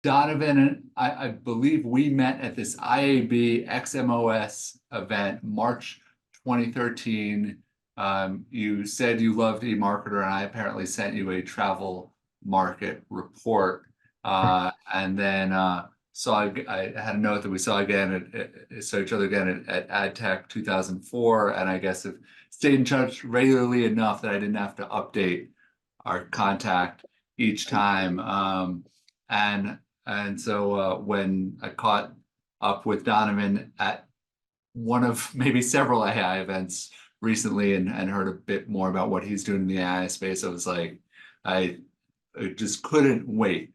Donovan and I believe we met at this IAB XMOS event, March 2013. You said you loved eMarketer, and I apparently sent you a travel market report. And then I had a note that we saw saw each other again at AdTech 2004, and I guess have stayed in touch regularly enough that I didn't have to update our contact each time. And and so when I caught up with Donovan at one of maybe several AI events recently and heard a bit more about what he's doing in the AI space, I was like, I, I just couldn't wait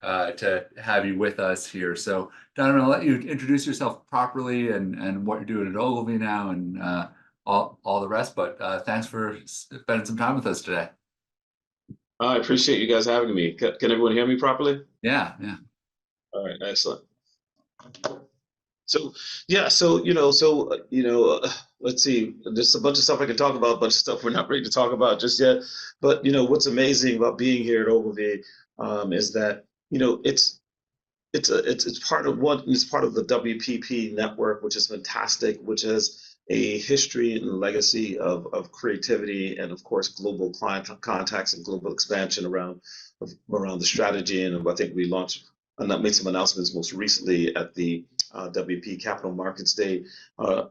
to have you with us here. So Donovan, I'll let you introduce yourself properly and what you're doing at Ogilvy now and all the rest. But thanks for spending some time with us today. I appreciate you guys having me. Can everyone hear me properly? Yeah, yeah. All right, excellent. So yeah, let's see. There's a bunch of stuff I can talk about, a bunch of stuff we're not ready to talk about just yet. But what's amazing about being here at Ogilvy is that it's part of the WPP network, which is fantastic, which has a history and legacy of creativity and of course global client contacts and global expansion around the strategy. And I think we launched and made some announcements most recently at the WP Capital Markets Day, uh,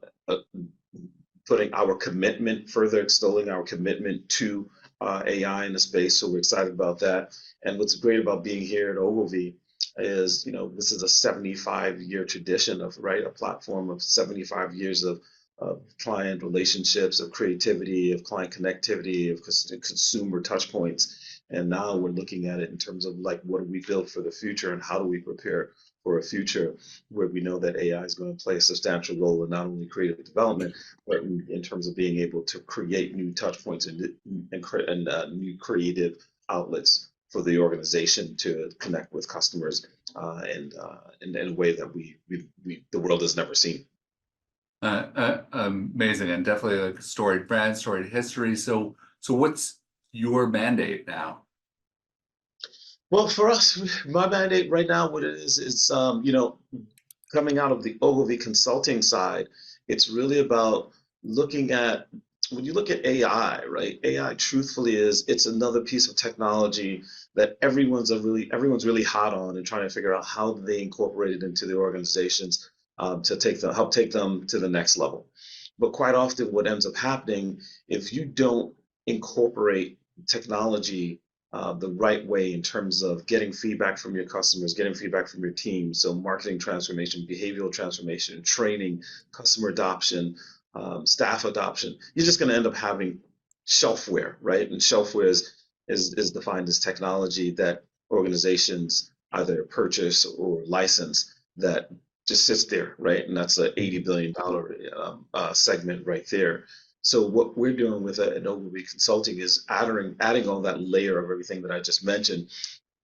putting our commitment, further extolling our commitment to AI in the space. So we're excited about that. And what's great about being here at Ogilvy is, this is a 75-year tradition of, right, a platform of 75 years of client relationships, of creativity, of client connectivity, of consumer touch points. And now we're looking at it in terms of like, what do we build for the future and how do we prepare for a future where we know that AI is going to play a substantial role in not only creative development, but in terms of being able to create new touch points and new creative outlets for the organization to connect with customers in a way that the world has never seen. Amazing, and definitely like a storied brand, storied history. So what's your mandate now? Well, for us, my mandate right now, what it is coming out of the Ogilvy consulting side, it's really about looking at, when you look at AI, right? AI truthfully it's another piece of technology that everyone's really hot on and trying to figure out how they incorporate it into the organizations to help take them to the next level. But quite often what ends up happening, if you don't incorporate technology the right way in terms of getting feedback from your customers, getting feedback from your team. So marketing transformation, behavioral transformation, training, customer adoption, staff adoption. You're just going to end up having shelfware, right? And shelfware is defined as technology that organizations either purchase or license that just sits there, right? And that's a $80 billion segment right there. So what we're doing with an Ogilvy Consulting is adding all that layer of everything that I just mentioned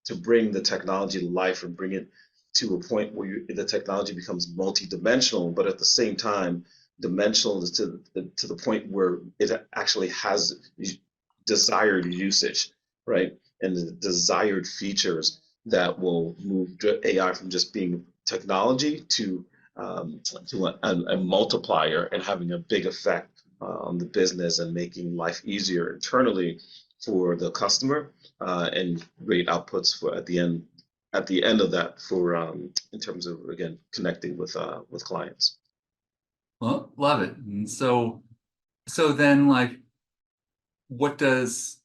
to bring the technology to life and bring it to a point where the technology becomes multidimensional, but at the same time, dimensional is to the point where it actually has desired usage, right? And the desired features that will move AI from just being technology to a multiplier and having a big effect on the business and making life easier internally for the customer and great outputs for at the end of that for in terms of again connecting with clients. Well, love it. And so then like what does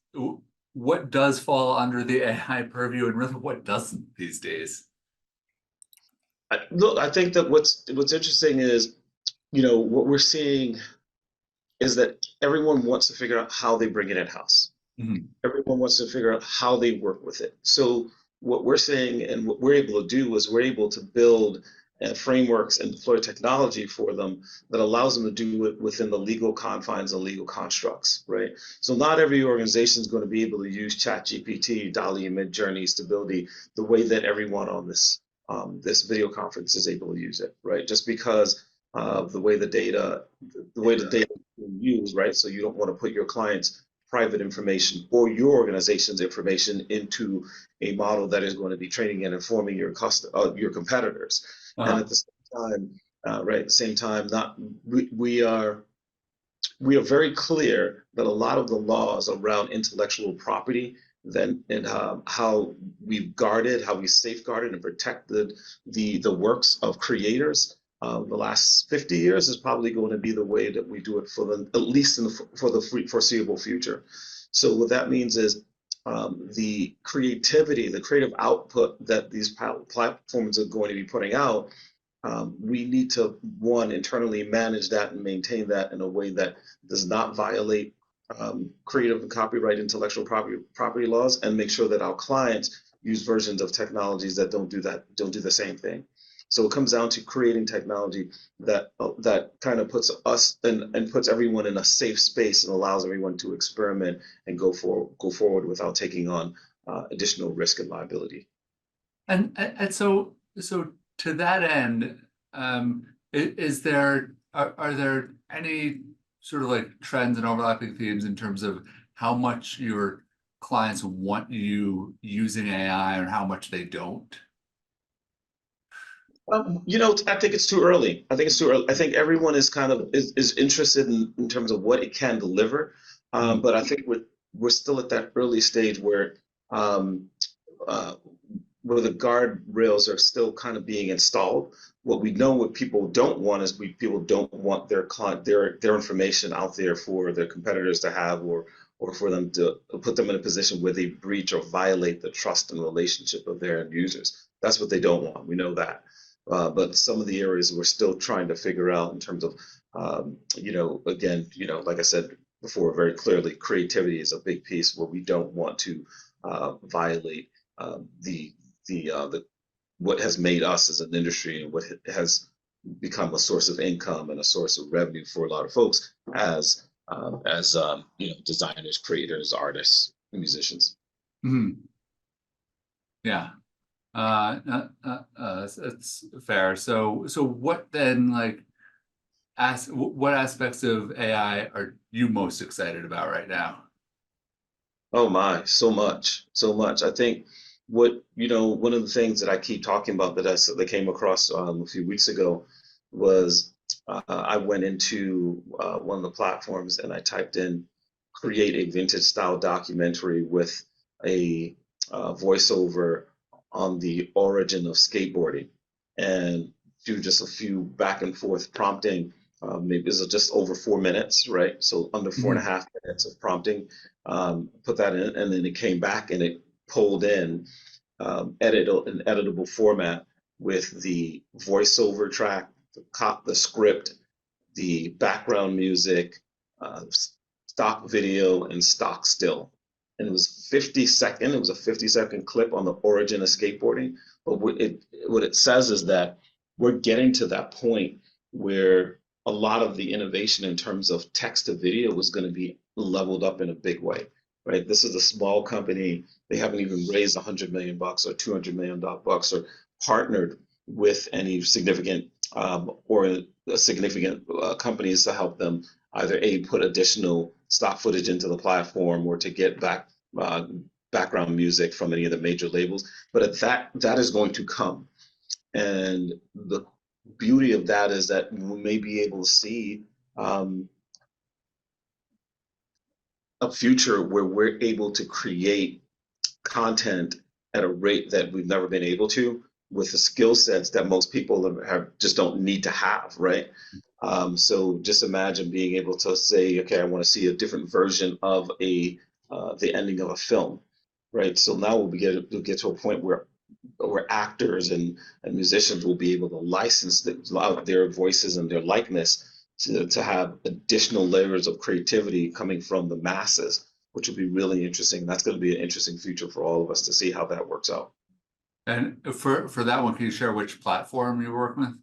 fall under the AI purview and really what doesn't these days? Look, I think that what's interesting is, what we're seeing is that everyone wants to figure out how they bring it in-house. Mm-hmm. Everyone wants to figure out how they work with it. So what we're saying and what we're able to do is we're able to build frameworks and deploy technology for them that allows them to do it within the legal confines and legal constructs, right? So not every organization is going to be able to use ChatGPT, DALL-E, Midjourney, Stability the way that everyone on this video conference is able to use it, right? Just because of the way the data is being used, right? So you don't want to put your client's private information or your organization's information into a model that is going to be training and informing your competitors. And Uh-huh. at the same time, right, at the same time, not we are very clear that a lot of the laws around intellectual property then and how we've guarded, how we safeguarded and protected the works of creators the last 50 years is probably going to be the way that we do it for the at least for the foreseeable future. So what that means is the creativity, the creative output that these platforms are going to be putting out, we need to, one, internally manage that and maintain that in a way that does not violate creative and copyright intellectual property laws, and make sure that our clients use versions of technologies that don't do the same thing. So it comes down to creating technology that kind of puts us and puts everyone in a safe space and allows everyone to experiment and go forward without taking on additional risk and liability. And so to that end, is there are there any sort of like trends and overlapping themes in terms of how much your clients want you using AI or how much they don't? I think it's too early. I think it's too early. I think everyone is kind of is interested in terms of what it can deliver, Mhm. but I think we're still at that early stage um, uh, where the guardrails are still kind of being installed. What we know, what people don't want is people don't want their information out there for their competitors to have, or for them to put them in a position where they breach or violate the trust and relationship of their end users. That's what they don't want. We know that. But some of the areas we're still trying to figure out in terms of, again, like I said before, very clearly, creativity is a big piece where we don't want to violate the what has made us as an industry and what has become a source of income and a source of revenue for a lot of folks as designers, creators, artists, and musicians. Mhm. Yeah. It's fair. So what then, like, what aspects of AI are you most excited about right now? Oh my, so much, so much. I think one of the things that I keep talking about that came across a few weeks ago was I went into one of the platforms and I typed in create a vintage style documentary with a voiceover on the origin of skateboarding and do just a few back and forth prompting. Maybe it's just over 4 minutes, right? So under four and a Mhm. half minutes of prompting, put that in, and then it came back and it pulled in an editable format with the voiceover track, the script, the background music, stock video, and stock still. And it was 50 second. It was a 50-second clip on the origin of skateboarding. But what it says is that we're getting to that point where a lot of the innovation in terms of text to video was going to be leveled up in a big way, right? This is a small company. They haven't even raised $100 million or $200 million or partnered with any significant or significant companies to help them either put additional stock footage into the platform or to get uh, background music from any of the major labels. But that is going to come, and the beauty of that is that we may be able to see a future where we're able to create content at a rate that we've never been able to with the skill sets that most people just don't need to have, right? So just imagine being able to say, okay, I want to see a different version of the ending of a film, right? So now we'll get to a point where actors and musicians will be able to license their voices and their likeness to have additional layers of creativity coming from the masses, which will be really interesting. That's going to be an interesting future for all of us to see how that works out. And for that one, can you share which platform you're working with?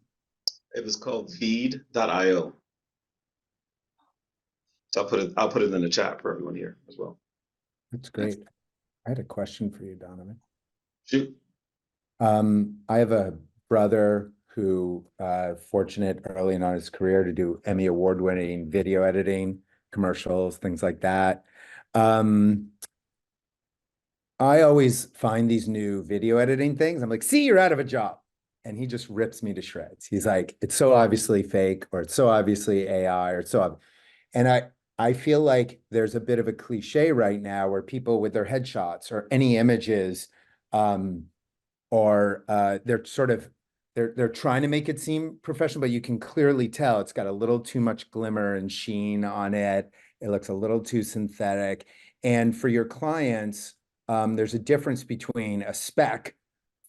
It was called Veed.io. So I'll put it in the chat for everyone here as well. That's great. I had a question for you, Donovan. Shoot. I have a brother who fortunate early on in his career to do Emmy award-winning video editing, commercials, things like that. Um, I always find these new video editing things. I'm like, see, you're out of a job. And he just rips me to shreds. He's like, it's so obviously fake, or it's so obviously AI, or it's so and I feel like there's a bit of a cliche right now where people with their headshots or any images, or they're sort of they're trying to make it seem professional, but you can clearly tell it's got a little too much glimmer and sheen on it. It looks a little too synthetic. And for your clients, there's a difference between a spec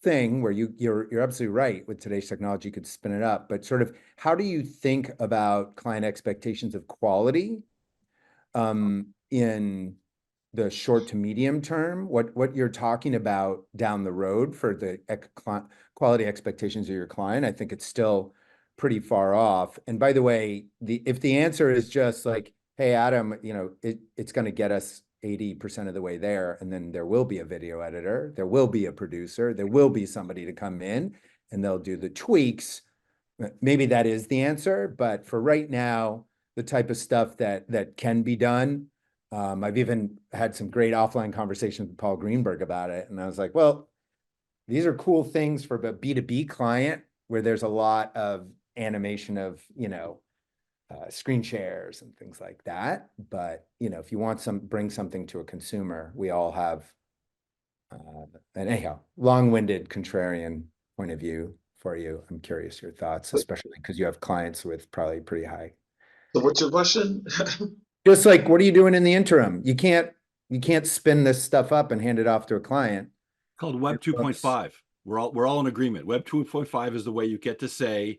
thing where you're absolutely right with today's technology, you could spin it up, but sort of how do you think about client expectations of quality in the short to medium term, what you're talking about down the road for the quality expectations of your client? I think it's still pretty far off. And by the way, if the answer is just like, hey, Adam, it's going to get us 80% of the way there, and then there will be a video editor, there will be a producer, there will be somebody to come in and they'll do the tweaks. Maybe that is the answer, but for right now, the type of stuff that can be done, I've even had some great offline conversations with Paul Greenberg about it. And I was like, well, these are cool things for a B2B client where there's a lot of animation of, screen shares and things like that. But, if you want bring something to a consumer, we all have, and anyhow, long-winded contrarian point of view for you. I'm curious your thoughts, especially because you have clients with probably pretty high. So what's your question? Just like, what are you doing in the interim? You can't spin this stuff up and hand it off to a client. Called Web 2.5. We're all in agreement. Web 2.5 is the way you get to say,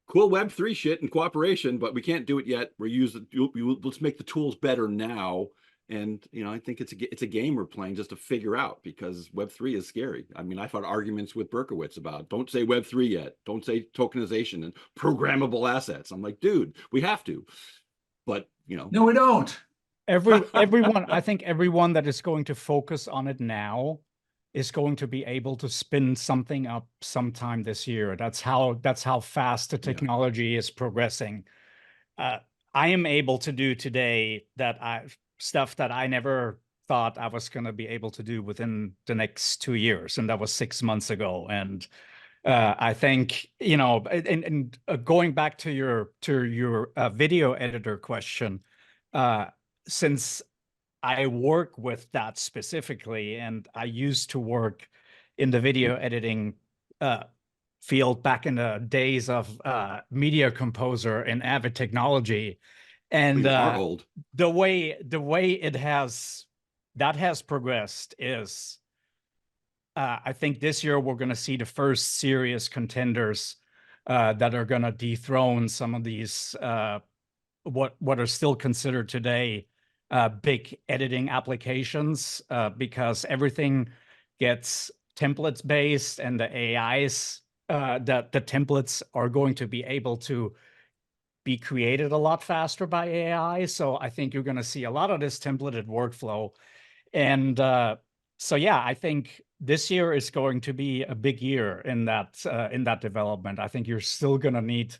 cool Web 3 shit and cooperation, but we can't do it yet. Let's make the tools better now. And I think it's a game we're playing just to figure out, because Web 3 is scary. I mean, I've had arguments with Berkowitz about, don't say Web 3 yet, don't say tokenization and programmable assets. I'm like, dude, we have to. But no, we don't. Everyone, I think everyone that is going to focus on it now is going to be able to spin something up sometime this year. That's how fast the technology is progressing. I am able to do today stuff that I never thought I was going to be able to do within the next 2 years, and that was 6 months ago. And I think going back to your video editor question, since I work with that specifically, and I used to work in the video editing field back in the days of Media Composer and Avid Technology, and the way that has progressed is, I think this year we're going to see the first serious contenders that are going to dethrone some of these what are still considered today big editing applications, because everything gets templates based, and the AIs that the templates are going to be able to be created a lot faster by AI. So I think you're going to see a lot of this templated workflow. And so, yeah, I think this year is going to be a big year in that development. I think you're still going to need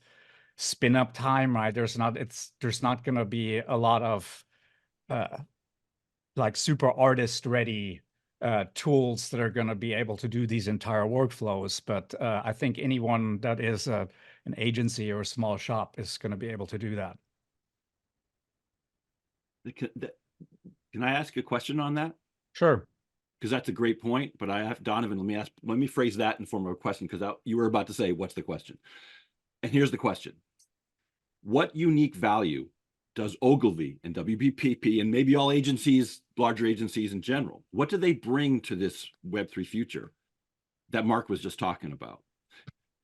spin up time, right? There's not going to be a lot of like super artist ready tools that are going to be able to do these entire workflows. But I think anyone that is an agency or a small shop is going to be able to do that. Can I ask a question on that? Sure. Because that's a great point. But I have Donovan. Let me phrase that in form of a question, because you were about to say, what's the question? And here's the question: what unique value does Ogilvy and WPP and maybe all agencies, larger agencies in general, what do they bring to this Web3 future that Mark was just talking about?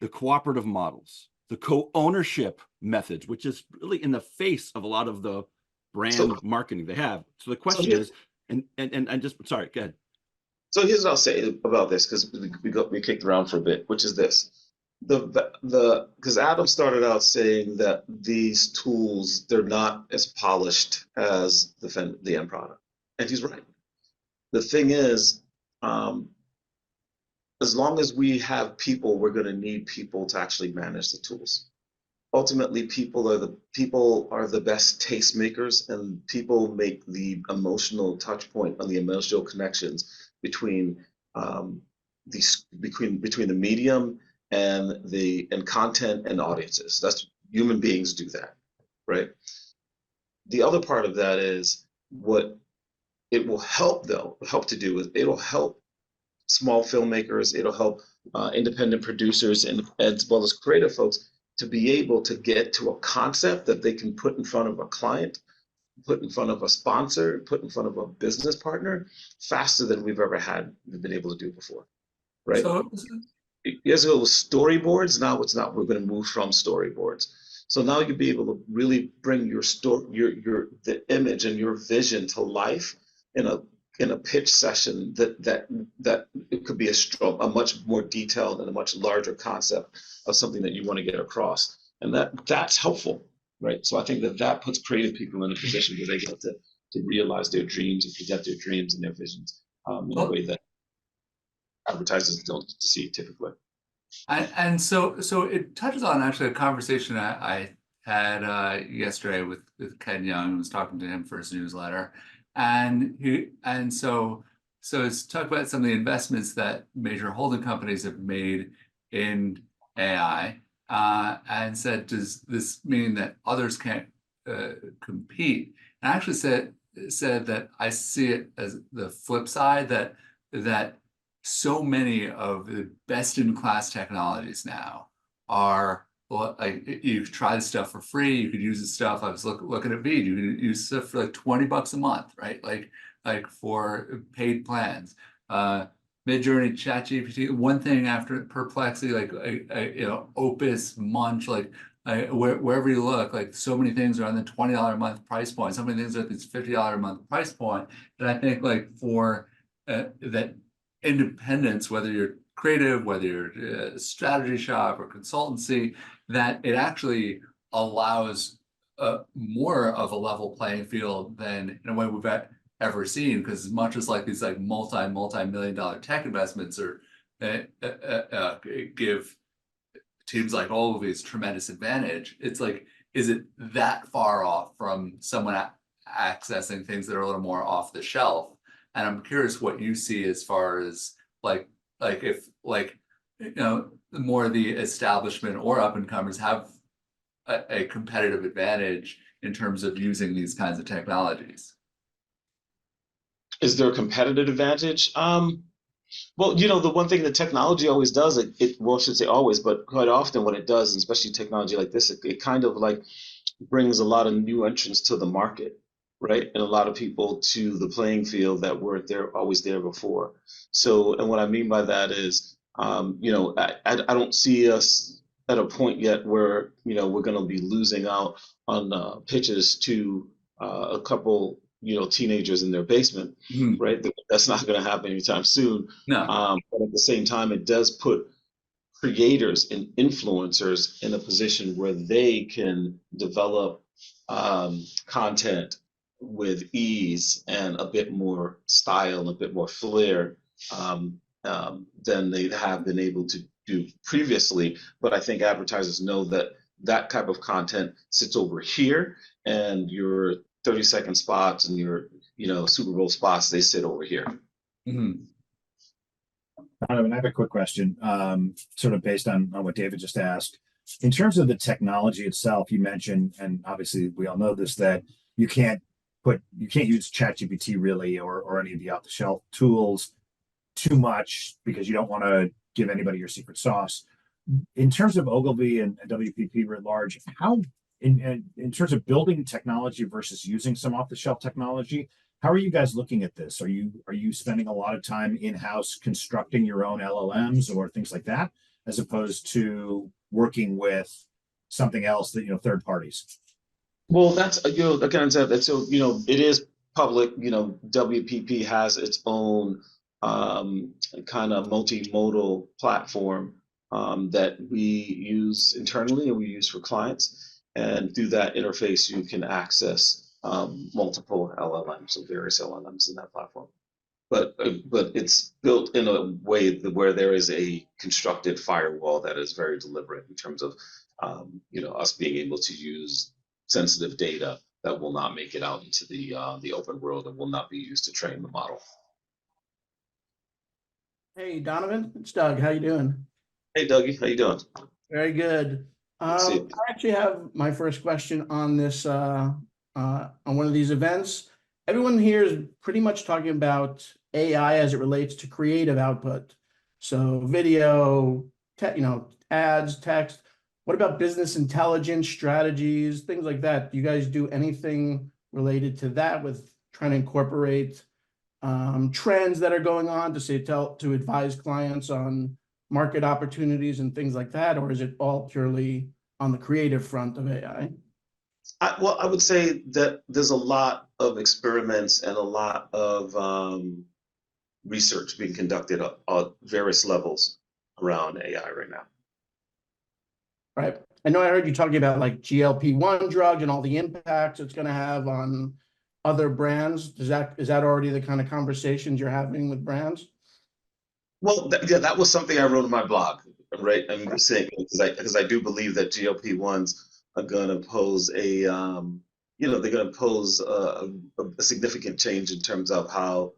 The cooperative models, the co-ownership methods, which is really in the face of a lot of the brand marketing they have. So the question is, and just, sorry, go ahead. So here's what I'll say about this, because we kicked around for a bit, which is this. Because Adam started out saying that these tools, they're not as polished as the end product, and he's right. The thing is, as long as we have people, we're going to need people to actually manage the tools. ultimately people are the best tastemakers, and people make the emotional touch point on the emotional connections between between the medium and content and audiences. That's human beings do that, right? The other part of that is what it will help to do is it'll help small filmmakers, it'll help independent producers and as well as creative folks to be able to get to a concept that they can put in front of a client, put in front of a sponsor, put in front of a business partner faster than we've ever been able to do before, right? So, Years ago it was storyboards. Now it's not. We're going to move from storyboards. So now you'll be able to really bring your story, the image and your vision to life in a pitch session that it could be a much more detailed and a much larger concept of something that you want to get across, and that's helpful, right? So I think that puts creative people in a position where they get to realize their dreams and present their dreams and their visions in a way that advertisers don't see typically. and so it touches on actually a conversation I had yesterday with Ken Young, who was talking to him for his newsletter, and so it's talked about some of the investments that major holding companies have made in AI, and said, does this mean that others can't compete? And I actually said that I see it as the flip side, that so many of the best-in-class technologies now are, well, like, you could try this stuff for free. You could use this stuff. I was looking at Veed. You can use stuff for like $20 a month, right? Like for paid plans. Midjourney, ChatGPT, one thing after Perplexity, Opus, Munch, wherever you look, like so many things are on the $20 a month price point. So many things are at this $50 a month price point. And I think like for that independence, whether you're creative, whether you're a strategy shop or consultancy, that it actually allows more of a level playing field than in a way we've ever seen. Because as much as like these like multi-million-dollar tech investments are give teams like Ogilvy's tremendous advantage, it's like, is it that far off from someone accessing things that are a little more off the shelf? And I'm curious what you see as far as if more of the establishment or up and comers have a competitive advantage in terms of using these kinds of technologies. Is there a competitive advantage? Well, the one thing that technology always does, well, I should say always, but quite often what it does, and especially technology like this, it kind of like brings a lot of new entrants to the market, right? And a lot of people to the playing field that weren't always there before. So, and what I mean by that is, I don't see us at a point yet where, we're going to be losing out on pitches to a couple, teenagers in their basement, right? That's not going to happen anytime soon. No. But at the same time, it does put creators and influencers in a position where they can develop content with ease and a bit more style and a bit more flair than they have been able to do previously. But I think advertisers know that type of content sits over here, and your 30-second spots and your Super Bowl spots, they sit over here. Mm-hmm. Donovan, I have a quick question, sort of based on what David just asked. In terms of the technology itself, you mentioned, and obviously we all know this, that you can't use ChatGPT really or any of the off-the-shelf tools too much because you don't want to give anybody your secret sauce. In terms of Ogilvy and WPP writ large, how in terms of building technology versus using some off-the-shelf technology, how are you guys looking at this? Are you spending a lot of time in-house constructing your own LLMs or things like that, as opposed to working with something else that third parties? Well, that's the concept that it is public. WPP has its own kind of multimodal platform that we use internally and we use for clients. And through that interface, you can access multiple LLMs, of various LLMs in that platform. But it's built in a way where there is a constructed firewall that is very deliberate in terms of us being able to use sensitive data that will not make it out into the open world and will not be used to train the model. Hey, Donovan, it's Doug. How you doing? Hey, Dougie, how you doing? Very good. Good to see I you. actually have my first question on this on one of these events. Everyone here is pretty much talking about AI as it relates to creative output. So video, ads, text. What about business intelligence strategies, things like that? Do you guys do anything related to that with trying to incorporate trends that are going on to advise clients on market opportunities and things like that, or is it all purely on the creative front of AI? Well, I would say that there's a lot of experiments and a lot of research being conducted at various levels around AI right now. Right. I know I heard you talking about like GLP-1 drug and all the impacts it's going to have on other brands. Is that already the kind of conversations you're having with brands? Well, yeah, that was something I wrote in my blog, right? I'm just saying because I do believe that GLP-1s are going to pose they're going to pose a significant change in terms of how,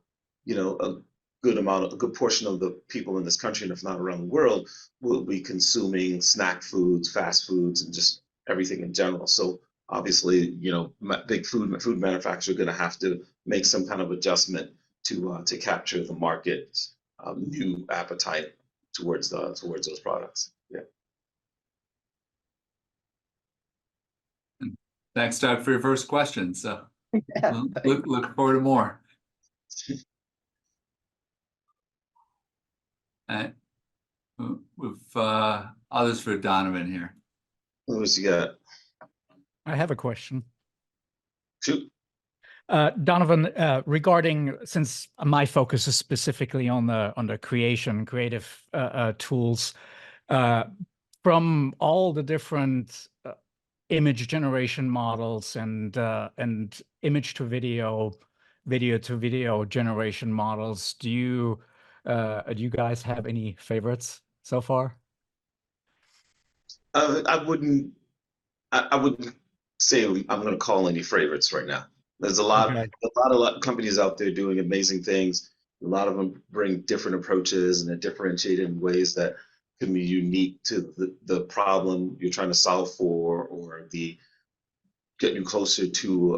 a good portion of the people in this country, and if not around the world, will be consuming snack foods, fast foods, and just everything in general. So obviously, big food manufacturers are going to have to make some kind of adjustment to capture the market's new appetite towards those products. Yeah. Thanks, Doug, for your first question. So Yeah, look forward to more. And with others for Donovan here. What else you got? I have a question. Shoot. Donovan, regarding, since my focus is specifically on the creative tools, from all the different image generation models and image to video, video to video generation models, do you guys have any favorites so far? I wouldn't say I'm going to call any favorites right now. There's a lot of companies out there doing amazing things. A lot of them bring different approaches and they're differentiated in ways that can be unique to the problem you're trying to solve for, or get you closer to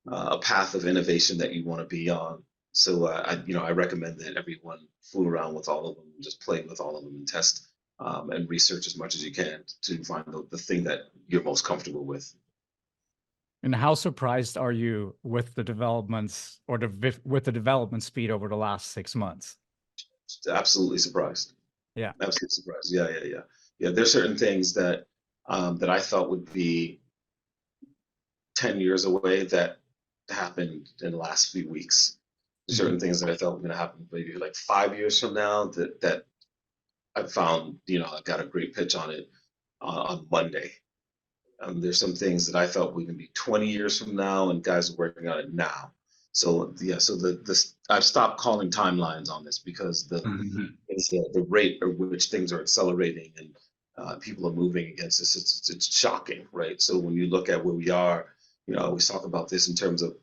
a path of innovation that you want to be on. So I recommend that everyone fool around with all of them, just play with all of them and test and research as much as you can to find the thing that you're most comfortable with. And how surprised are you with the developments or with the development speed over the last 6 months? Absolutely surprised. Yeah. Absolutely surprised. Yeah. There's certain things that I thought would be 10 years away that happened in the last few weeks. Certain things that I thought were going to happen maybe like 5 years from now that I found, I got a great pitch on it on Monday. There's some things that I thought were going to be 20 years from now, and guys are working on it now. So yeah, so I've stopped calling timelines on this because the rate at which things are accelerating and people are moving against this, it's shocking, right? So when you look at where we are, I always talk about this in terms of,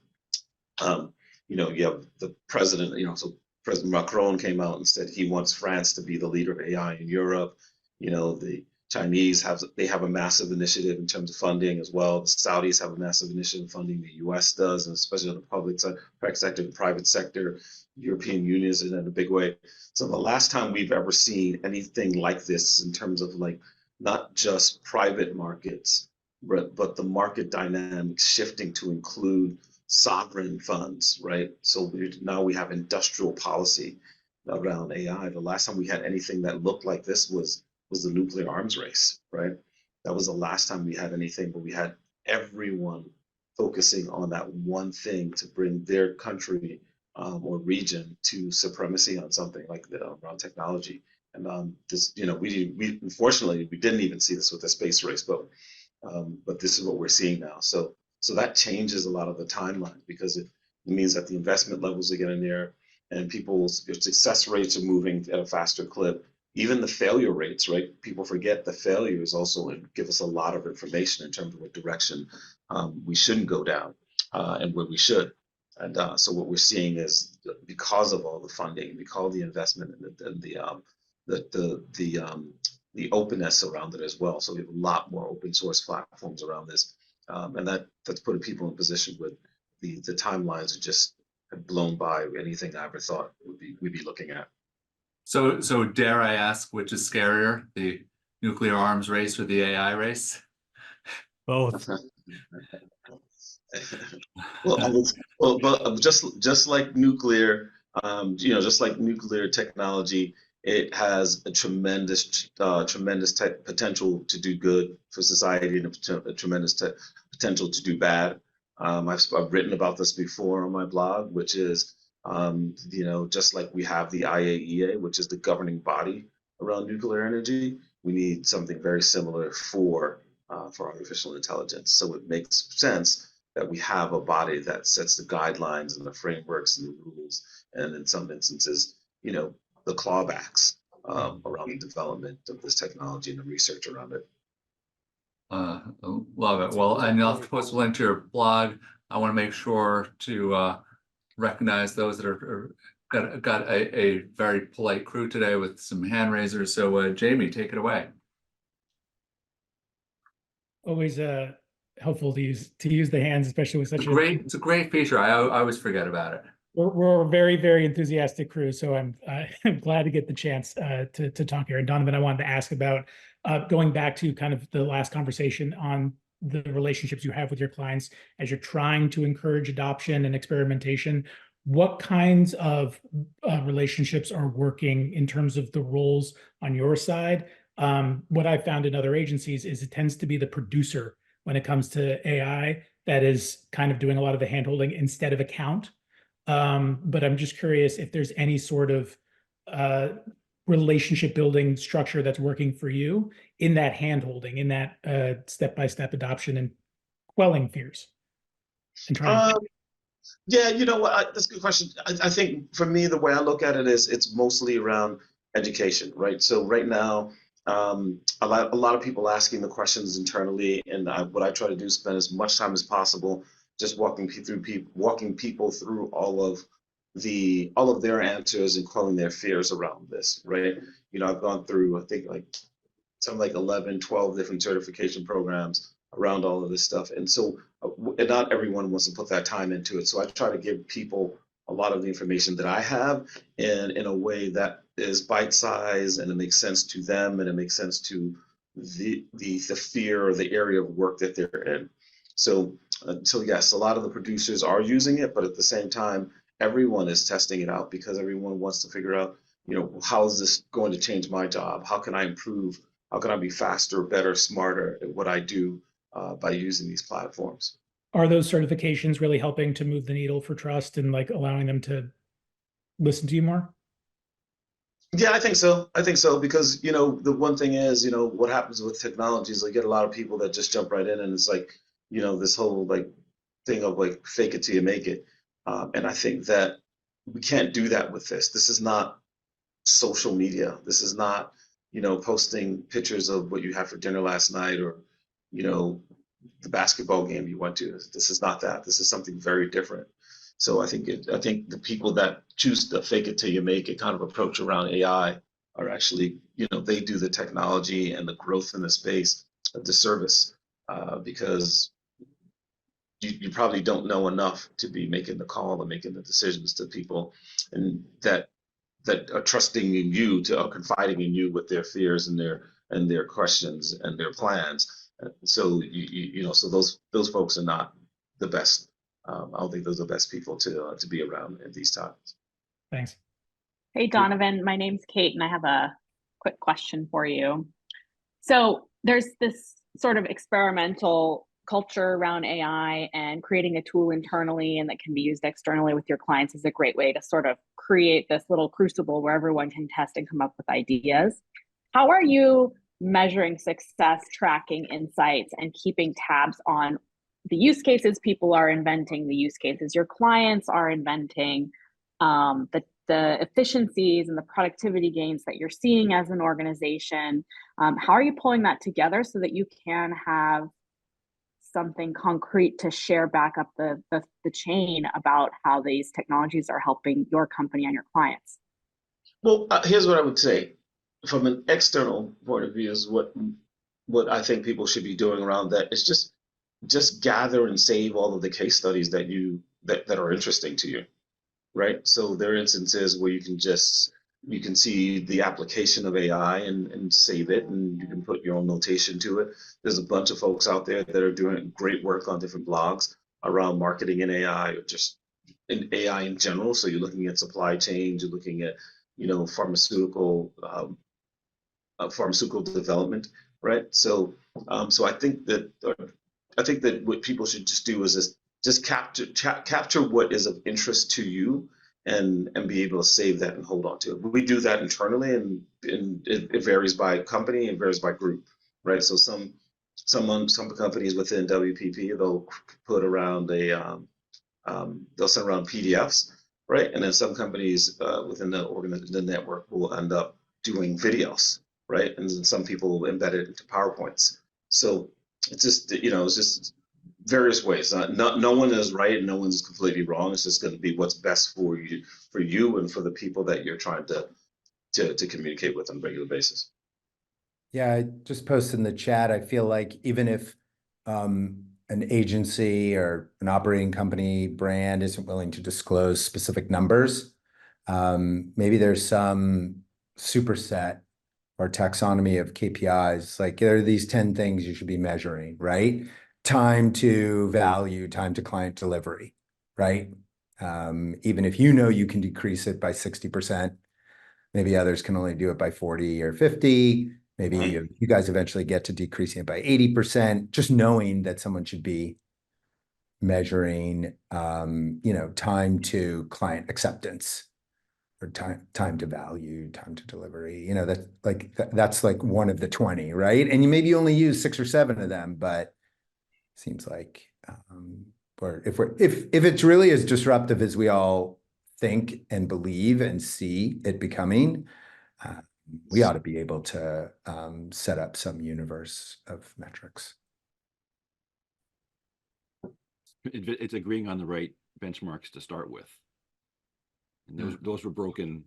you have the president, so President Macron came out and said he wants France to be the leader of AI in Europe. The Chinese have a massive initiative in terms of funding as well. The Saudis have a massive initiative in funding. The U.S. does, and especially the public sector, the private sector. The European Union is in a big way. So the last time we've ever seen anything like this in terms of like not just private markets, but the market dynamics shifting to include sovereign funds, right? So now we have industrial policy around AI. The last time we had anything that looked like this was the nuclear arms race, right? That was the last time we had anything, but we had everyone focusing on that one thing to bring their country or region to supremacy on something like around technology. And we unfortunately we didn't even see this with the space race, but this is what we're seeing now. So that changes a lot of the timeline because it means that the investment levels are getting there, and people's success rates are moving at a faster clip. even the failure rates, right? People forget the failures also give us a lot of information in terms of what direction we shouldn't go down and where we should. And so what we're seeing is, because of all the funding, because of the investment and the openness around it as well. So we have a lot more open source platforms around this, and that's putting people in a position where the timelines are just have blown by anything I ever thought we'd be looking at. So dare I ask, which is scarier, the nuclear arms race or the AI race? Both. But just like nuclear, just like nuclear technology, it has a tremendous potential to do good for society and a tremendous potential to do bad. I've written about this before on my blog, which is, just like we have the IAEA, which is the governing body around nuclear energy, we need something very similar for artificial intelligence. So it makes sense that we have a body that sets the guidelines and the frameworks and the rules, and in some instances, the clawbacks around the development of this technology and the research around it. Love it. Well, and I'll post a link to your blog. I want to make sure to recognize those that are got a very polite crew today with some hand raisers. So Jamie, take it away. Always helpful to use the hands, especially with such It's a great feature. I always forget about it. We're a very, very enthusiastic crew, so I'm glad to get the chance to talk here. And Donovan, I wanted to ask about going back to kind of the last conversation on the relationships you have with your clients as you're trying to encourage adoption and experimentation. What kinds of relationships are working in terms of the roles on your side? What I've found in other agencies is it tends to be the producer when it comes to AI that is kind of doing a lot of the handholding instead of account. But I'm just curious if there's any sort of relationship building structure that's working for you in that handholding, in that step-by-step adoption and quelling fears. And trying Yeah, you know what? That's a good question. I think for me, the way I look at it is it's mostly around education, right? So right now, a lot of people asking the questions internally, and what I try to do is spend as much time as possible just walking people through all of their answers and quelling their fears around this, right? I've gone through, I think, something like 11, 12 different certification programs around all of this stuff. And so, and not everyone wants to put that time into it. So I try to give people a lot of the information that I have in a way that is bite-sized, and it makes sense to them, and it makes sense to the fear or the area of work that they're in. So yes, a lot of the producers are using it, but at the same time, everyone is testing it out because everyone wants to figure out, how is this going to change my job? How can I improve? How can I be faster, better, smarter at what I do by using these platforms? Are those certifications really helping to move the needle for trust and allowing them to listen to you more? Yeah, I think so. Because, the one thing is, what happens with technology is I get a lot of people that just jump right in, and it's this whole thing of fake it till you make it. And I think that we can't do that with this. This is not social media. This is not, posting pictures of what you had for dinner last night, or, the basketball game you went to. This is not that. This is something very different. So I think the people that choose the fake it till you make it kind of approach around AI are actually, they do the technology and the growth in the space a disservice, because you probably don't know enough to be making the call and making the decisions to people, and that are trusting in you, are confiding in you with their fears and their questions and their plans. So so those folks are not the best. I don't think those are the best people to be around at these times. Thanks. Hey, Donovan, my name's Kate, and I have a quick question for you. So there's this sort of experimental culture around AI, and creating a tool internally and that can be used externally with your clients is a great way to sort of create this little crucible where everyone can test and come up with ideas. How are you measuring success, tracking insights, and keeping tabs on the use cases people are inventing, the use cases your clients are inventing? the efficiencies and the productivity gains that you're seeing as an organization. How are you pulling that together so that you can have something concrete to share back up the chain about how these technologies are helping your company and your clients? Well, here's what I would say from an external point of view is what I think people should be doing around that is just gather and save all of the case studies that are interesting to you, right? So there are instances where you can see the application of AI and save it, and you can put your own notation to it. There's a bunch of folks out there that are doing great work on different blogs around marketing in AI or just in AI in general. So you're looking at supply chains, you're looking at pharmaceutical development, right? So I think that what people should just do is just capture what is of interest to you and be able to save that and hold on to it. We do that internally, and it varies by company and varies by group, right? So some companies within WPP, they'll put around they'll send around PDFs, right? And then some companies within the network will end up doing videos, right? And then some people will embed it into PowerPoints. So it's just various ways. No one is right and no one's completely wrong. It's just going to be what's best for you and for the people that you're trying to communicate with on a regular basis. Yeah, I just posted in the chat. I feel like even if an agency or an operating company brand isn't willing to disclose specific numbers, maybe there's some superset or taxonomy of KPIs. Like there are these 10 things you should be measuring, right? Time to value, time to client delivery, right? Even if you can decrease it by 60%, maybe others can only do it by 40 or 50. Maybe you guys eventually get to decreasing it by 80%, just knowing that someone should be measuring, time to client acceptance or time to value, time to delivery. That's like one of the 20, right? And you maybe only use 6 or 7 of them, but seems like if it's really as disruptive as we all think and believe and see it becoming, we ought to be able to set up some universe of metrics. It's agreeing on the right benchmarks to start with. And those were broken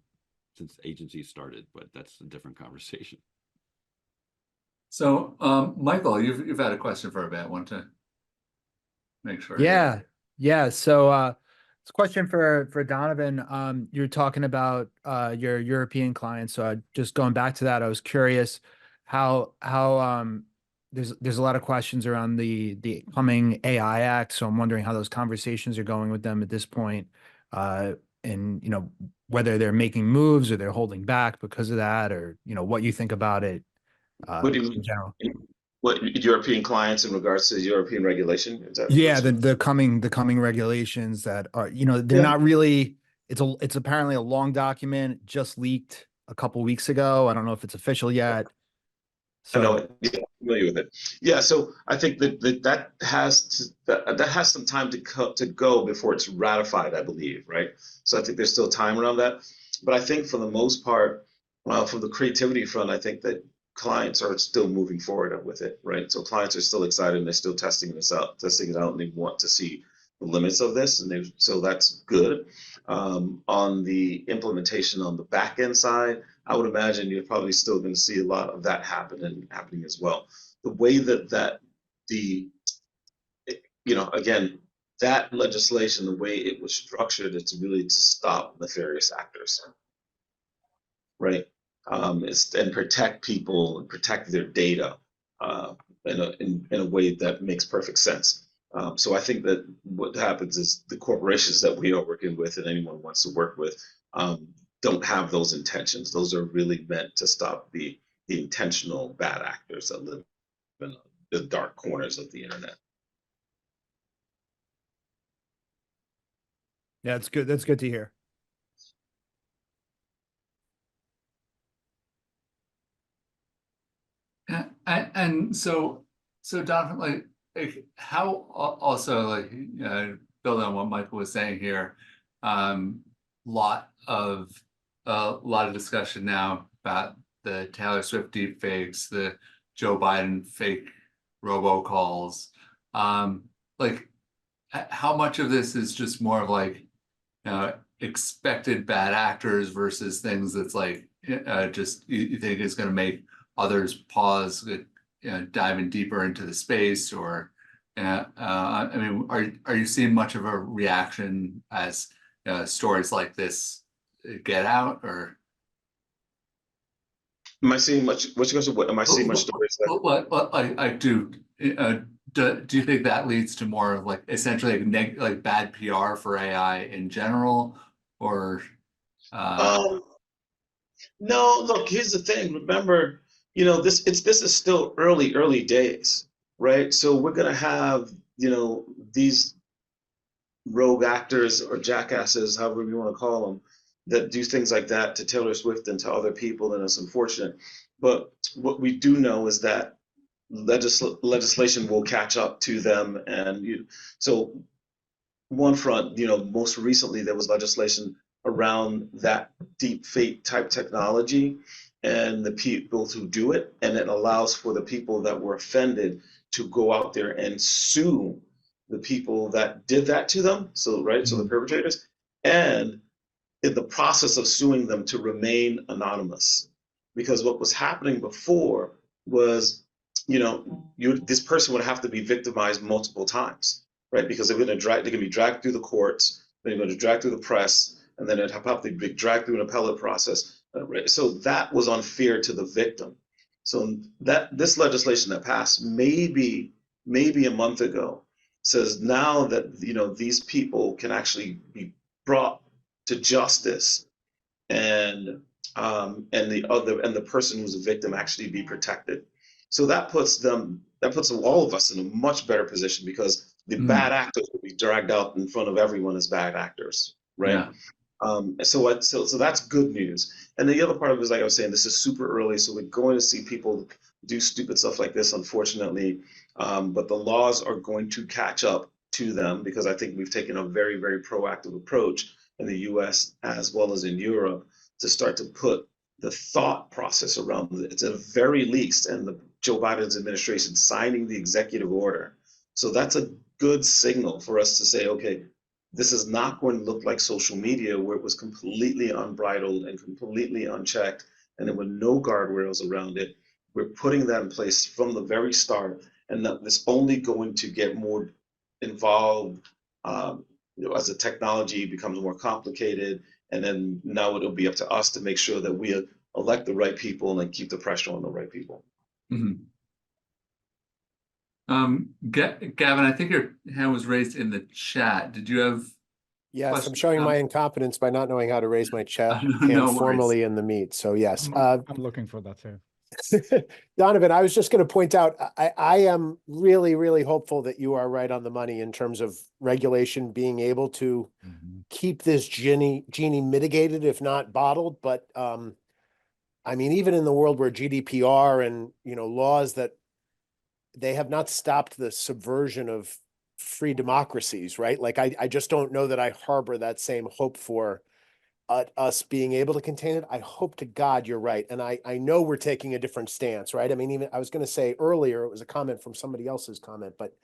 since agencies started, but that's a different conversation. So, Michael, you've had a question for a bit. Want to make sure? Yeah. So, it's a question for Donovan. You're talking about your European clients. So just going back to that, I was curious how there's a lot of questions around the coming AI Act. So I'm wondering how those conversations are going with them at this point, and whether they're making moves or they're holding back because of that, or what you think about it in general. What European clients in regards to European regulation? Yeah, the coming regulations that are they're not really. It's apparently a long document, just leaked a couple weeks ago. I don't know if it's official yet. So, I know it. Yeah, I'm familiar with it. Yeah, so I think that has some time to go before it's ratified, I believe, right? So I think there's still time around that. But I think for the most part, from the creativity front, I think that clients are still moving forward with it, right? So clients are still excited and they're still testing it out, and they want to see the limits of this, and so that's good. On the implementation on the back end side, I would imagine you're probably still going to see a lot of that happening as well. The way that that legislation, the way it was structured, it's really to stop nefarious actors, right? And protect people and protect their data in a way that makes perfect sense. So I think that what happens is the corporations that we are working with and anyone wants to work with don't have those intentions. Those are really meant to stop the intentional bad actors that live in the dark corners of the internet. yeah, it's good. That's good to hear. And so Donovan, like how also building on what Michael was saying here, lot of discussion now about the Taylor Swift deepfakes, the Joe Biden fake robocalls. Like, how much of this is just more of like, expected bad actors versus things that's like, just you think is going to make others pause, diving deeper into the space, or, I mean, are you seeing much of a reaction as stories like this get out, or? Am I seeing much? What's your question? What am I seeing much stories like? What I do. Do you think that leads to more of like essentially like bad PR for AI in general, or? No, look, here's the thing. Remember, this is still early days, right? So we're gonna have, these rogue actors or jackasses, however you want to call them, that do things like that to Taylor Swift and to other people, and it's unfortunate. But what we do know is that legislation will catch up to them, and so one front, most recently there was legislation around that deep fake type technology and the people who do it, and it allows for the people that were offended to go out there and sue the people that did that to them. So, right, so the perpetrators, and in the process of suing them to remain anonymous. Because what was happening before was, this person would have to be victimized multiple times, right? Because they're going to be dragged through the courts, they're going to drag through the press, and then it'd have to be dragged through an appellate process. Right? So that was unfair to the victim. So that this legislation that passed maybe a month ago says now that these people can actually be brought to justice, and the person who's a victim actually be protected. So that puts all of us in a much better position, because the bad actors will be dragged out in front of everyone as bad actors, right? Yeah. So that's good news. And the other part of it is, like I was saying, this is super early, so we're going to see people do stupid stuff like this, unfortunately. But the laws are going to catch up to them, because I think we've taken a very, very proactive approach in the US as well as in Europe to start to put the thought process around it. It's at the very least, and the Joe Biden's administration signing the executive order. So that's a good signal for us to say, okay, this is not going to look like social media, where it was completely unbridled and completely unchecked, and there were no guardrails around it. We're putting that in place from the very start, and that it's only going to get more involved as the technology becomes more complicated. And then now it'll be up to us to make sure that we elect the right people and keep the pressure on the right people. Mm-hmm. Gavin, I think your hand was raised in the chat. Did you have? Yes, I'm showing my incompetence by not knowing how to raise my chat No hand worries. formally in the meet. So yes, I'm looking for that too. Donovan, I was just going to point out, I am really, really hopeful that you are right on the money in terms of regulation being able to keep this genie mitigated, if not bottled. But I mean, even in the world where GDPR and laws that they have not stopped the subversion of free democracies, right? Like I just don't know that I harbor that same hope for us being able to contain it. I hope to God you're right. And I know we're taking a different stance, right? I mean, even I was going to say earlier, it was a comment from somebody else's comment, but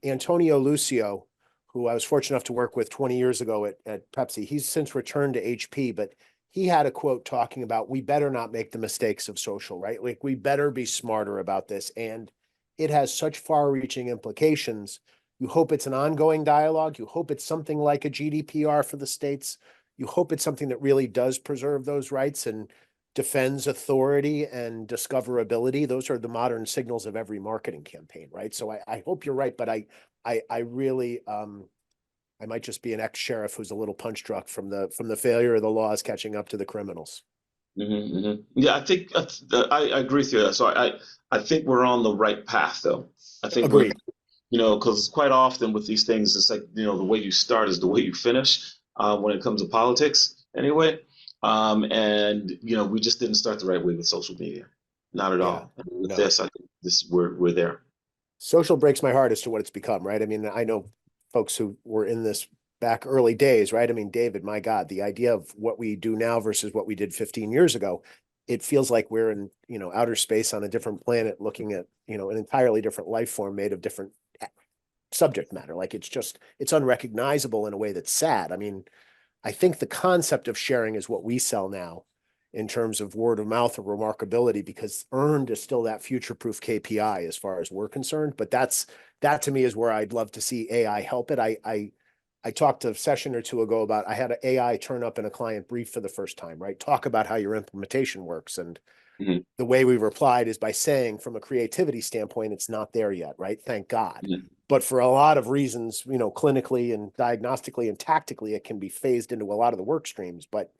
Antonio Lucio, who I was fortunate enough to work with 20 years ago at Pepsi, he's since returned to HP, but he had a quote talking about, we better not make the mistakes of social, right? Like we better be smarter about this. And it has such far-reaching implications. You hope it's an ongoing dialogue. You hope it's something like a GDPR for the states. You hope it's something that really does preserve those rights and defends authority and discoverability. Those are the modern signals of every marketing campaign, right? So I hope you're right, but I really I might just be an ex-sheriff who's a little punch drunk from the failure of the laws catching up to the criminals. Yeah, I think I agree with you. So I think we're on the right path, though. I think Agreed. Because quite often with these things, it's like the way you start is the way you finish. When it comes to politics, anyway, and we just didn't start the right way with social media, not at all. And with this, I think we're there. Social breaks my heart as to what it's become, right? I mean, I know folks who were in this back early days, right? I mean, David, my God, the idea of what we do now versus what we did 15 years ago, it feels like we're in, outer space on a different planet looking at, an entirely different life form made of different subject matter. Like it's unrecognizable in a way that's sad. I mean, I think the concept of sharing is what we sell now in terms of word of mouth or remarkability, because earned is still that future-proof KPI as far as we're concerned. But that to me is where I'd love to see AI help it. I talked a session or two ago about, I had an AI turn up in a client brief for the first time, right? Talk about how your implementation works. And the way we replied is by saying, from a creativity standpoint, it's not there yet, right? Thank God. But for a lot of reasons, clinically and diagnostically and tactically, it can be phased into a lot of the work streams. But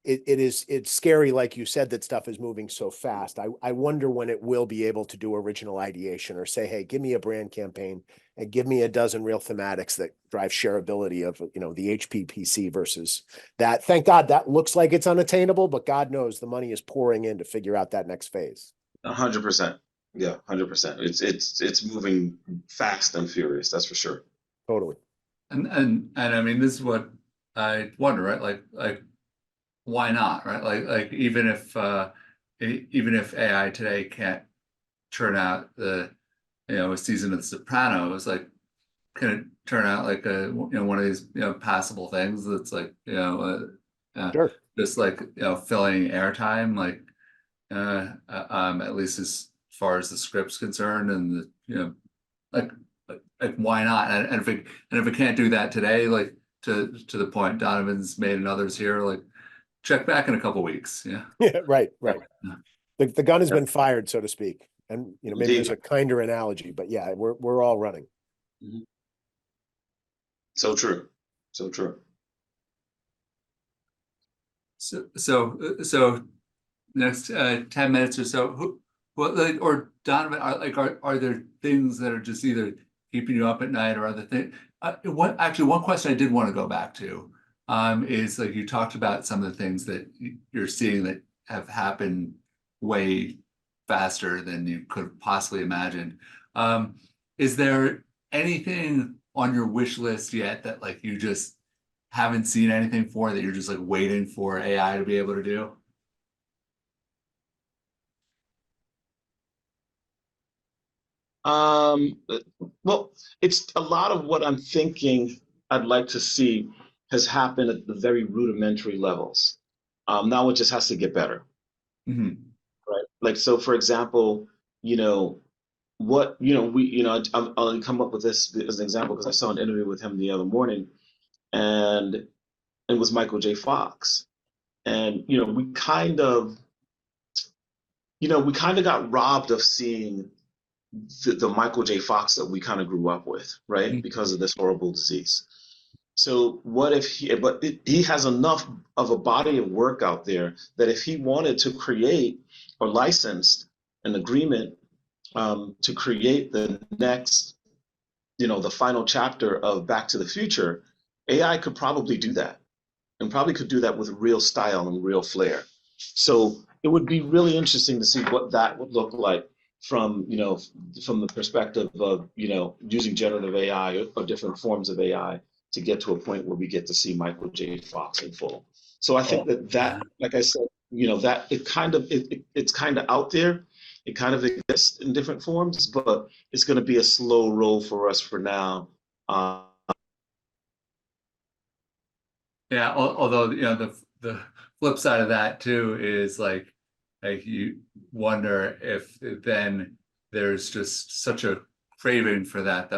it's scary, like you said, that stuff is moving so fast. I wonder when it will be able to do original ideation or say, hey, give me a brand campaign and give me a dozen real thematics that drive shareability of, the HPPC versus that. Thank God that looks like it's unattainable, but God knows the money is pouring in to figure out that next phase. 100%. Yeah, 100%. It's moving fast and furious. That's for sure. Totally. And I mean, this is what I wonder, right? Like why not, right? Like even if AI today can't turn out a season of The Sopranos, like can it turn out like one of these passable things that's like Sure. just like filling airtime, like at least as far as the script's concerned, and like why not? And if it can't do that today, like to the point Donovan's made and others here, like check back in a couple weeks. Yeah, right. Yeah. The gun has been fired, so to speak. And maybe Indeed. there's a kinder analogy, but yeah, we're all running. So true. So true. So next 10 minutes or so, or Donovan, are there things that are just either keeping you up at night or other things? One question I did want to go back to is, like, you talked about some of the things that you're seeing that have happened way faster than you could have possibly imagined. Is there anything on your wish list yet that, like, you just haven't seen anything for, that you're just like waiting for AI to be able to do? Well, it's a lot of what I'm thinking I'd like to see has happened at the very rudimentary levels. Now it just has to get better. Right? Like, so for example, I'll come up with this as an example because I saw an interview with him the other morning, and it was Michael J. Fox. And, we kind of got robbed of seeing the Michael J. Fox that we kind of grew up with, right? Because of this horrible disease. So what if he has enough of a body of work out there that if he wanted to create or license an agreement to create the next, the final chapter of Back to the Future, AI could probably do that, and probably could do that with real style and real flair. So it would be really interesting to see what that would look like from the perspective of using generative AI or different forms of AI to get to a point where we get to see Michael J. Fox in full. So I think that like I said, that it's kind of out there. It kind of exists in different forms, but it's going to be a slow roll for us for now. Yeah, although the flip side of that too is like you wonder if then there's just such a craving for that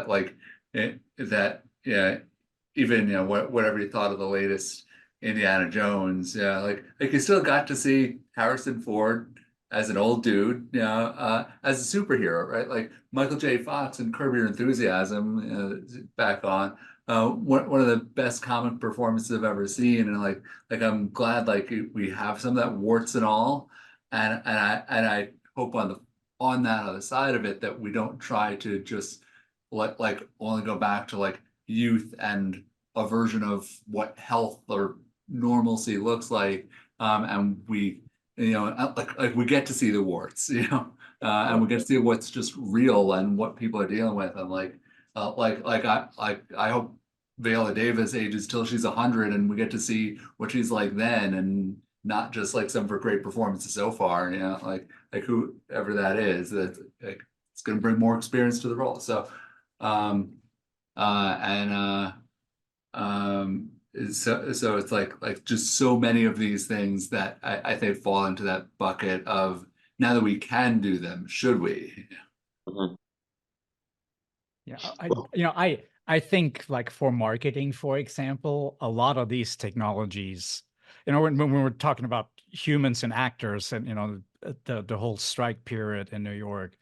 even whatever you thought of the latest Indiana Jones, like you still got to see Harrison Ford as an old dude, as a superhero, right? Like Michael J. Fox and Curb Your Enthusiasm back on. One of the best comic performances I've ever seen, and like I'm glad like we have some of that, warts and all, and I hope on that other side of it that we don't try to just like only go back to like youth and a version of what health or normalcy looks like, and we like we get to see the warts, and we get to see what's just real and what people are dealing with, and I hope Viola Davis ages till she's 100, and we get to see what she's like then, and not just like some of her great performances so far. You know, like whoever that is, that like, it's going to bring more experience to the role. So, so it's like just so many of these things that I think fall into that bucket of, now that we can do them, should we? Yeah, I think like for marketing, for example, a lot of these technologies, when we're talking about humans and actors, and the whole strike period in New York,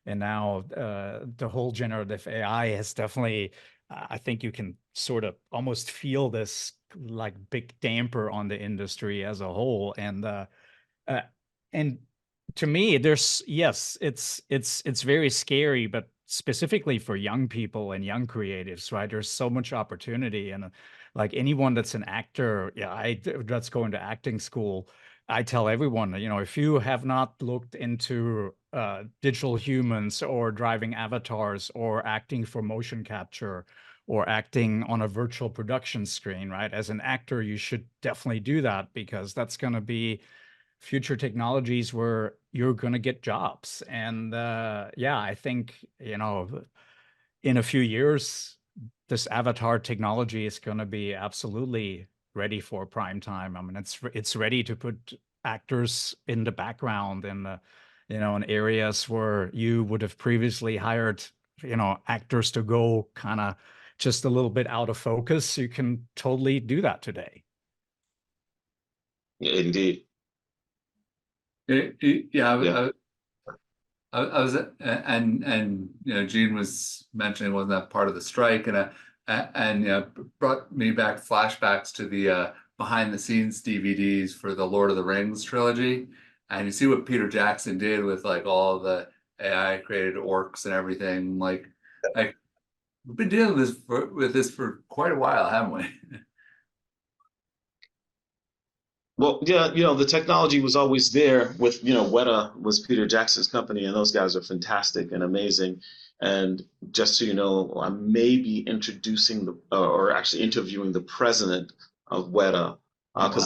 and now the whole generative AI has definitely, I think you can sort of almost feel this like big damper on the industry as a whole, and to me, yes, it's very scary, but specifically for young people and young creatives, right? There's so much opportunity, and like anyone that's an actor, that's going to acting school, I tell everyone, if you have not looked into digital humans or driving avatars or acting for motion capture or acting on a virtual production screen, right? As an actor, you should definitely do that, because that's going to be future technologies where you're going to get jobs. And I think, in a few years, this avatar technology is going to be absolutely ready for prime time. I mean, it's ready to put actors in the background in in areas where you would have previously hired, actors to go kind of just a little bit out of focus. You can totally do that today. Indeed. Yeah, I was, and Gene was mentioning, wasn't that part of the strike, and brought me back flashbacks to the behind the scenes DVDs for the Lord of the Rings trilogy, and you see what Peter Jackson did with like all the AI created orcs and everything. Like we've been dealing with this for quite a while, haven't we? Well, yeah, the technology was always there with, Weta was Peter Jackson's company, and those guys are fantastic and amazing. And just so you know, I may be introducing or actually interviewing the president of Weta, because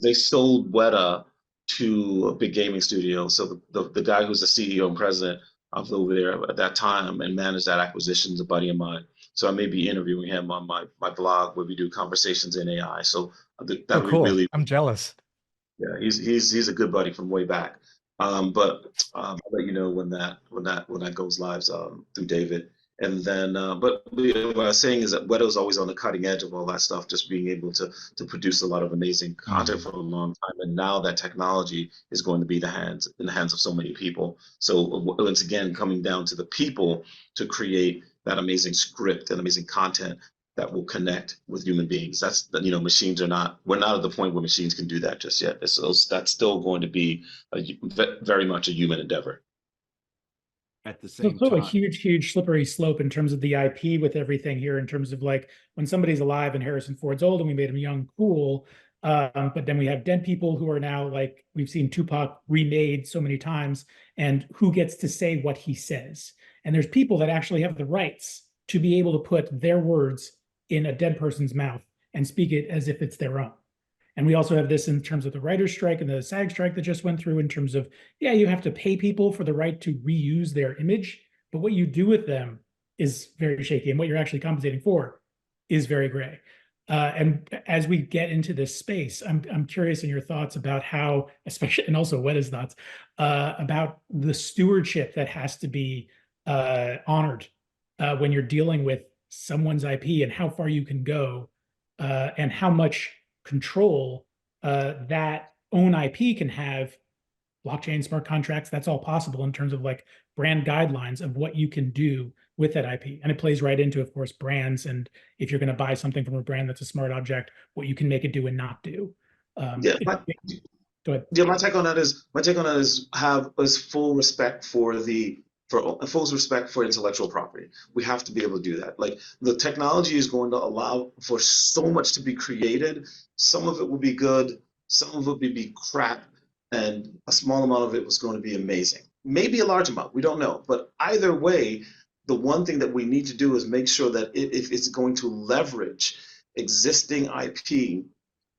they sold Weta to a big gaming studio. So the guy who's the CEO and president of over there at that time and managed that acquisition is a buddy of mine. So I may be interviewing him on my blog where we do conversations in AI. So that would be cool. really, I'm jealous. yeah, he's a good buddy from way back. But I'll let you know when that goes live through David. And then, but what I was saying is that Weto's always on the cutting edge of all that stuff, just being able to produce a lot of amazing content for a long time. And now that technology is going to be in the hands of so many people. So once again, coming down to the people to create that amazing script and amazing content that will connect with human beings. That's, we're not at the point where machines can do that just yet. That's still going to be very much a human endeavor. At the same So time, a huge slippery slope in terms of the IP with everything here, in terms of like when somebody's alive and Harrison Ford's old and we made him young, cool. But then we have dead people who are now, like we've seen Tupac remade so many times, and who gets to say what he says. And there's people that actually have the rights to be able to put their words in a dead person's mouth and speak it as if it's their own. And we also have this in terms of the writer's strike and the SAG strike that just went through, in terms of, you have to pay people for the right to reuse their image, but what you do with them is very shaky, and what you're actually compensating for is very gray. And as we get into this space, I'm curious in your thoughts about how, especially, and also Weta's thoughts about the stewardship that has to be honored when you're dealing with someone's IP, and how far you can go, and how much control that own IP can have. Blockchain, smart contracts, that's all possible in terms of like brand guidelines of what you can do with that IP. And it plays right into, of course, brands. And if you're going to buy something from a brand that's a smart object, what you can make it do and not do. Go ahead. Yeah, my take on that is have full respect for full respect for intellectual property. We have to be able to do that. Like, the technology is going to allow for so much to be created. Some of it will be good, some of it will be crap, and a small amount of it was going to be amazing. Maybe a large amount, we don't know. But either way, the one thing that we need to do is make sure that if it's going to leverage existing IP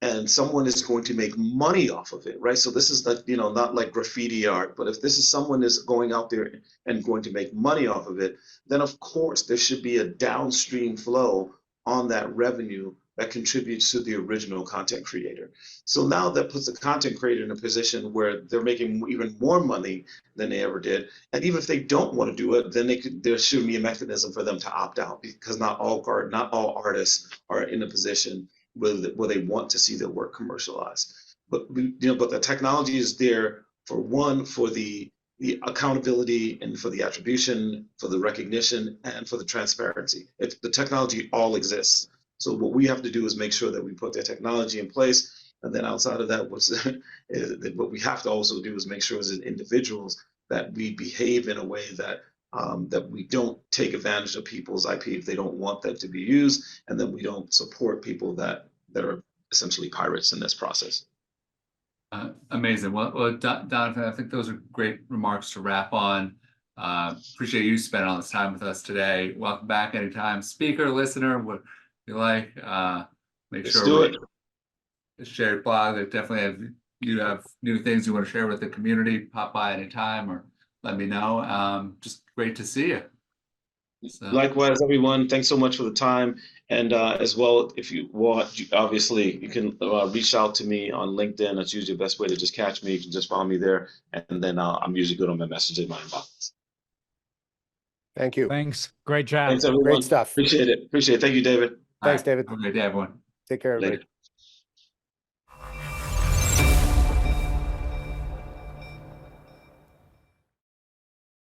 and someone is going to make money off of it, right? So this is like, you know, not like graffiti art, but if this is someone is going out there and going to make money off of it, then of course there should be a downstream flow on that revenue that contributes to the original content creator. So now that puts the content creator in a position where they're making even more money than they ever did. And even if they don't want to do it, then there should be a mechanism for them to opt out, because not all artists are in a position where they want to see their work commercialized. But but the technology is there for the accountability and for the attribution, for the recognition, and for the transparency. The technology all exists. So what we have to do is make sure that we put the technology in place. And then outside of that, what we have to also do is make sure as individuals that we behave in a way that that we don't take advantage of people's IP if they don't want that to be used, and then we don't support people that are essentially pirates in this process. Amazing. Well, Donovan, I think those are great remarks to wrap on. Appreciate you spending all this time with us today. Welcome back anytime, speaker, listener, what you like. Make sure we share your blog. That definitely you have new things you want to share with the community. Pop by anytime or let me know. Just great to see you. So. Likewise, everyone. Thanks so much for the time. And as well, if you want, obviously, you can reach out to me on LinkedIn. That's usually the best way to just catch me. You can just follow me there. And then I'm usually good on my messages in my inbox. Thank you. Thanks. Great job. Thanks, everyone. Great stuff. Appreciate it. Thank you, David. Thanks, David. Have a great day, everyone. Take care, everybody. Later.